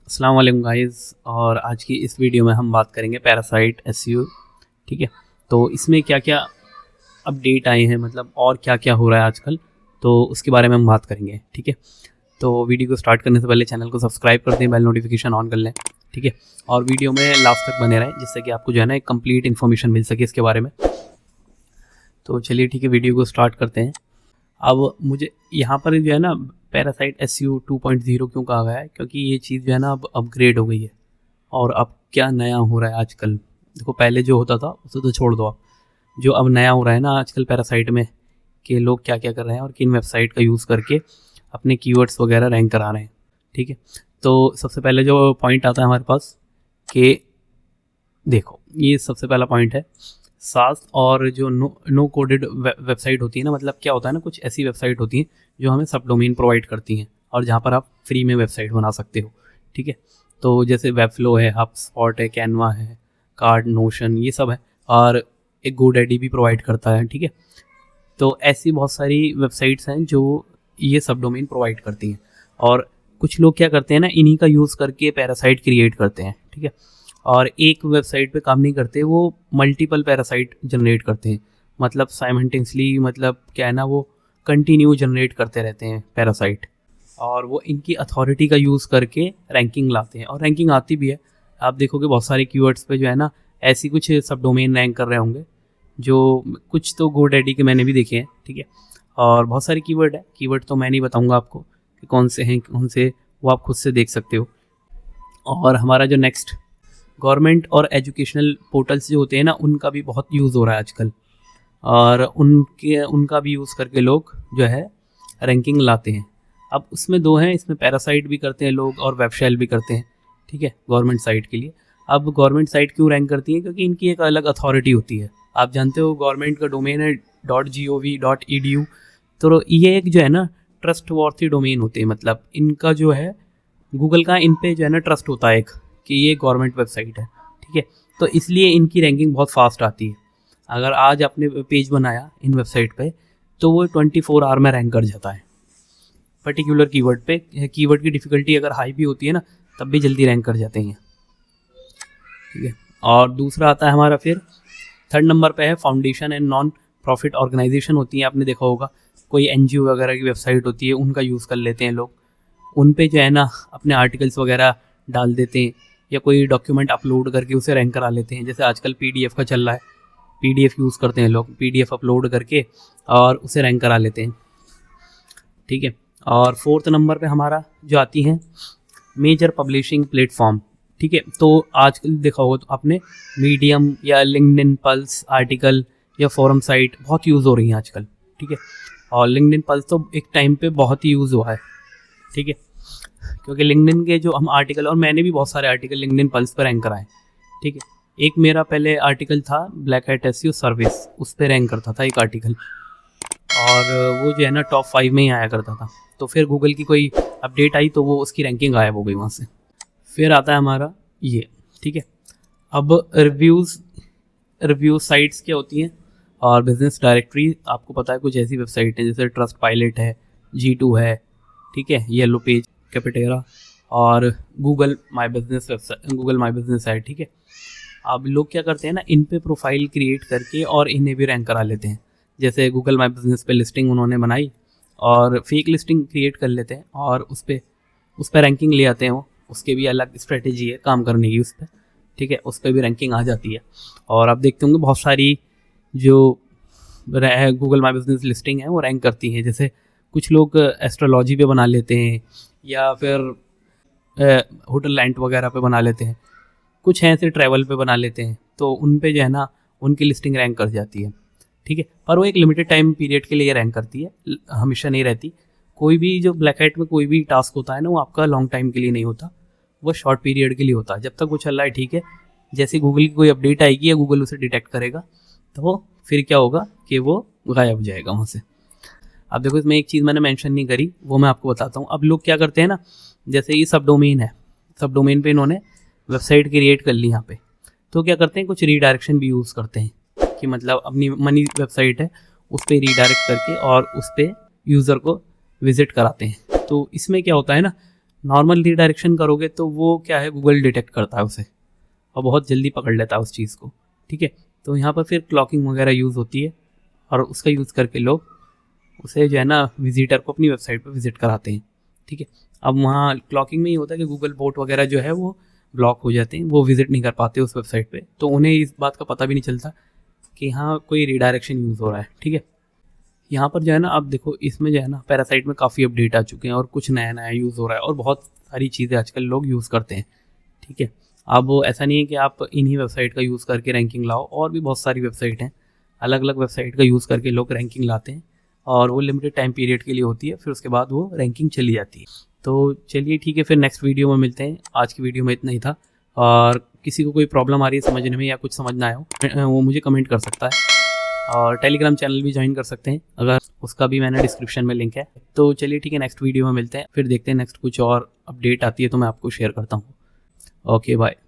अस्सलाम वालेकुम गाइस। और आज की इस वीडियो में हम बात करेंगे पैरासाइट एसईओ। ठीक है, तो इसमें क्या क्या अपडेट आए हैं, मतलब और क्या क्या हो रहा है आजकल, तो उसके बारे में हम बात करेंगे। ठीक है, तो वीडियो को स्टार्ट करने से पहले चैनल को सब्सक्राइब कर दें, बेल नोटिफिकेशन ऑन कर लें। ठीक है, और वीडियो में लास्ट तक बने रहें जिससे कि आपको जो है ना एक कंप्लीट इन्फॉर्मेशन मिल सके इसके बारे में। तो चलिए ठीक है, वीडियो को स्टार्ट करते हैं। अब मुझे यहाँ पर जो है ना पैरासाइट एसईओ 2.0 क्यों कहा गया है, क्योंकि ये चीज़ जो है ना अब अपग्रेड हो गई है। और अब क्या नया हो रहा है आजकल, देखो पहले जो होता था उसे तो छोड़ दो, आप जो अब नया हो रहा है ना आजकल पैरासाइट में, कि लोग क्या क्या कर रहे हैं और किन वेबसाइट का यूज़ करके अपने कीवर्ड्स वगैरह रैंक करा रहे हैं। ठीक है, तो सबसे पहले जो पॉइंट आता है हमारे पास कि देखो ये सबसे पहला पॉइंट है सास और जो नो कोडेड वेबसाइट होती है ना, मतलब क्या होता है ना, कुछ ऐसी वेबसाइट होती हैं जो हमें सब डोमेन प्रोवाइड करती हैं और जहाँ पर आप फ्री में वेबसाइट बना सकते हो। ठीक है, तो जैसे वेबफ्लो है, हबस्पॉट है, कैनवा है, कार्ड, नोशन, ये सब है, और एक गोडैडी भी प्रोवाइड करता है। ठीक है, तो ऐसी बहुत सारी वेबसाइट्स हैं जो ये सब डोमेन प्रोवाइड करती हैं, और कुछ लोग क्या करते हैं ना, इन्हीं का यूज़ करके पैरासाइट क्रिएट करते हैं। ठीक है, और एक वेबसाइट पे काम नहीं करते, वो मल्टीपल पैरासाइट जनरेट करते हैं, मतलब साइमल्टेनियसली, मतलब क्या है ना, वो कंटिन्यू जनरेट करते रहते हैं पैरासाइट, और वो इनकी अथॉरिटी का यूज़ करके रैंकिंग लाते हैं, और रैंकिंग आती भी है। आप देखोगे बहुत सारे कीवर्ड्स पे जो है ना ऐसी कुछ सब डोमेन रैंक कर रहे होंगे, जो कुछ तो गोडैडी के मैंने भी देखे हैं। ठीक है, और बहुत सारे कीवर्ड है, कीवर्ड तो मैं नहीं बताऊंगा आपको कि कौन से हैं कौन से, वो आप खुद से देख सकते हो। और हमारा जो नेक्स्ट गवर्नमेंट और एजुकेशनल पोर्टल्स जो होते हैं ना, उनका भी बहुत यूज़ हो रहा है आजकल, और उनका भी यूज़ करके लोग जो है रैंकिंग लाते हैं। अब उसमें दो हैं, इसमें पैरासाइट भी करते हैं लोग और वेबशेल भी करते हैं। ठीक है, गवर्नमेंट साइट के लिए। अब गवर्नमेंट साइट क्यों रैंक करती है, क्योंकि इनकी एक अलग अथॉरिटी होती है। आप जानते हो गवर्नमेंट का डोमेन है .gov.edu, तो ये एक जो है ना ट्रस्ट वॉर्थी डोमेन होते हैं, मतलब इनका जो है गूगल का इन पे जो है ना ट्रस्ट होता है एक, कि ये गवर्नमेंट वेबसाइट है। ठीक है, तो इसलिए इनकी रैंकिंग बहुत फास्ट आती है। अगर आज आपने पेज बनाया इन वेबसाइट पे, तो वो 24 आवर में रैंक कर जाता है पर्टिकुलर कीवर्ड पे। कीवर्ड की डिफ़िकल्टी अगर हाई भी होती है ना, तब भी जल्दी रैंक कर जाते हैं। ठीक है, और दूसरा आता है हमारा, फिर थर्ड नंबर पे है foundation and non profit organisation होती हैं। आपने देखा होगा कोई एनजीओ वगैरह की वेबसाइट होती है, उनका यूज़ कर लेते हैं लोग, उन पे जो है ना अपने आर्टिकल्स वगैरह डाल देते हैं, या कोई डॉक्यूमेंट अपलोड करके उसे रैंक करा लेते हैं। जैसे आजकल पीडीएफ का चल रहा है, पीडीएफ यूज़ करते हैं लोग, पीडीएफ अपलोड करके और उसे रैंक करा लेते हैं। ठीक है, और फोर्थ नंबर पे हमारा जो आती हैं मेजर पब्लिशिंग प्लेटफॉर्म। ठीक है, तो आजकल देखा होगा तो आपने मीडियम या लिंक्डइन पल्स आर्टिकल या फोरम साइट बहुत यूज़ हो रही हैं आजकल। ठीक है, और लिंक्डइन पल्स तो एक टाइम पे बहुत ही यूज़ हुआ है। ठीक है, क्योंकि लिंक्डइन के जो हम आर्टिकल, और मैंने भी बहुत सारे आर्टिकल लिंक्डइन पल्स पर रैंक कराए। ठीक है, एक मेरा पहले आर्टिकल था ब्लैक हैट एसईओ सर्विस, उस पर रैंक करता था एक आर्टिकल, और वो जो है ना टॉप 5 में ही आया करता था। तो फिर गूगल की कोई अपडेट आई तो वो उसकी रैंकिंग गायब हो गई वहाँ से। फिर आता है हमारा ये। ठीक है, अब रिव्यू साइट्स क्या होती हैं, और बिजनेस डायरेक्टरी आपको पता है कुछ ऐसी वेबसाइट है जैसे ट्रस्ट पायलट है, G2 है, ठीक है, येलो पेज, कैपिटेरा, और Google my business website, Google my business है। ठीक है, अब लोग क्या करते हैं ना, इन पे प्रोफाइल क्रिएट करके और इन्हें भी रैंक करा लेते हैं। जैसे गूगल माई बिजनेस पे लिस्टिंग उन्होंने बनाई और फेक लिस्टिंग क्रिएट कर लेते हैं, और उस पर रैंकिंग ले आते हैं। वो उसके भी अलग स्ट्रेटेजी है काम करने की उस पर। ठीक है, उस पर भी रैंकिंग आ जाती है। और आप देखते होंगे बहुत सारी जो गूगल माई बिजनेस लिस्टिंग है वो रैंक करती हैं। जैसे कुछ लोग एस्ट्रोलॉजी पे बना लेते हैं, या फिर होटल लैंड वगैरह पे बना लेते हैं, कुछ हैं ऐसे ट्रैवल पे बना लेते हैं, तो उन पे जो है ना उनकी लिस्टिंग रैंक कर जाती है। ठीक है, पर वो एक लिमिटेड टाइम पीरियड के लिए रैंक करती है, हमेशा नहीं रहती। कोई भी जो ब्लैक हैट में कोई भी टास्क होता है ना, वो आपका लॉन्ग टाइम के लिए नहीं होता, वो शॉर्ट पीरियड के लिए होता है, जब तक वो चल रहा है। ठीक है, जैसे गूगल की कोई अपडेट आएगी या गूगल उसे डिटेक्ट करेगा, तो फिर क्या होगा कि वो गायब हो जाएगा वहाँ से। अब देखो इसमें एक चीज़ मैंने मेंशन नहीं करी, वो मैं आपको बताता हूँ। अब लोग क्या करते हैं ना, जैसे ये सब डोमेन है, सब डोमेन पे इन्होंने वेबसाइट क्रिएट कर ली यहाँ पे, तो क्या करते हैं, कुछ रीडायरेक्शन भी यूज़ करते हैं, कि मतलब अपनी मनी वेबसाइट है उस पर रीडायरेक्ट करके और उस पर यूज़र को विज़िट कराते हैं। तो इसमें क्या होता है ना, नॉर्मल रीडायरेक्शन करोगे तो वो क्या है, गूगल डिटेक्ट करता है उसे और बहुत जल्दी पकड़ लेता है उस चीज़ को, ठीक है। तो यहाँ पर फिर क्लॉकिंग वगैरह यूज़ होती है और उसका यूज़ करके लोग उसे जो है ना विजिटर को अपनी वेबसाइट पर विजिट कराते हैं, ठीक है। अब वहाँ क्लॉकिंग में ही होता है कि गूगल बोट वगैरह जो है वो ब्लॉक हो जाते हैं, वो विजिट नहीं कर पाते उस वेबसाइट पे, तो उन्हें इस बात का पता भी नहीं चलता कि हाँ कोई रीडायरेक्शन यूज़ हो रहा है, ठीक है। यहाँ पर जो है ना आप देखो, इसमें जो है ना पैरासाइट में काफ़ी अपडेट आ चुके हैं और कुछ नया नया यूज़ हो रहा है और बहुत सारी चीज़ें आजकल लोग यूज़ करते हैं, ठीक है। अब ऐसा नहीं है कि आप इन्हीं वेबसाइट का यूज़ करके रैंकिंग लाओ, और भी बहुत सारी वेबसाइट हैं, अलग अलग वेबसाइट का यूज़ करके लोग रैंकिंग लाते हैं और वो लिमिटेड टाइम पीरियड के लिए होती है, फिर उसके बाद वो रैंकिंग चली जाती है। तो चलिए ठीक है, फिर नेक्स्ट वीडियो में मिलते हैं। आज की वीडियो में इतना ही था, और किसी को कोई प्रॉब्लम आ रही है समझने में या कुछ समझ ना आया हो वो मुझे कमेंट कर सकता है, और टेलीग्राम चैनल भी ज्वाइन कर सकते हैं, अगर उसका भी मैंने डिस्क्रिप्शन में लिंक है। तो चलिए ठीक है, नेक्स्ट वीडियो में मिलते हैं, फिर देखते हैं नेक्स्ट कुछ और अपडेट आती है तो मैं आपको शेयर करता हूँ। Okay bye.